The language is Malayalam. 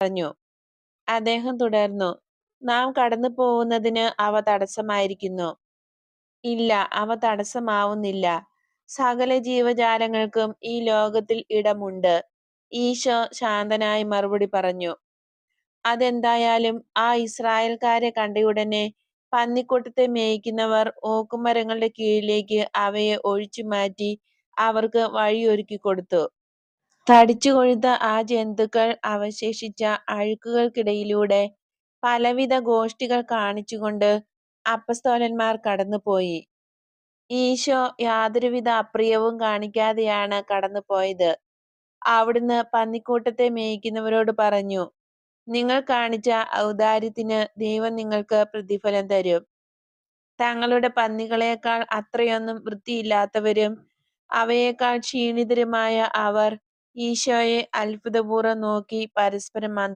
പറഞ്ഞു. അദ്ദേഹം തുടർന്നു, നാം കടന്നു പോകുന്നതിന് അവ തടസ്സമായിരിക്കുന്നു. ഇല്ല, അവ തടസ്സമാവുന്നില്ല. സകല ജീവജാലങ്ങൾക്കും ഈ ലോകത്തിൽ ഇടമുണ്ട്. ഈശോ ശാന്തനായി മറുപടി പറഞ്ഞു. അതെന്തായാലും ആ ഇസ്രായേൽക്കാരെ കണ്ടയുടനെ പന്നിക്കൂട്ടത്തെ മേയ്ക്കുന്നവർ ഓക്കുമരങ്ങളുടെ കീഴിലേക്ക് അവയെ ഒഴിച്ചുമാറ്റി അവർക്ക് വഴിയൊരുക്കി കൊടുത്തു. തടിച്ചു കൊഴുത്ത ആ ജന്തുക്കൾ അവശേഷിച്ച അഴുക്കുകൾക്കിടയിലൂടെ പലവിധ ഗോഷ്ഠികൾ കാണിച്ചുകൊണ്ട് അപ്പസ്തോലന്മാർ കടന്നുപോയി. ഈശോ യാതൊരുവിധ അപ്രിയവും കാണിക്കാതെയാണ് കടന്നുപോയത്. അവിടുന്ന് പന്നിക്കൂട്ടത്തെ മേയ്ക്കുന്നവരോട് പറഞ്ഞു, നിങ്ങൾ കാണിച്ച ഔദാര്യത്തിന് ദൈവം നിങ്ങൾക്ക് പ്രതിഫലം തരും. തങ്ങളുടെ പന്നികളേക്കാൾ അത്രയൊന്നും വൃത്തിയില്ലാത്തവരും അവയേക്കാൾ ക്ഷീണിതരുമായ അവർ ഈശോയെ അത്ഭുതപൂർവ്വം നോക്കി പരസ്പരം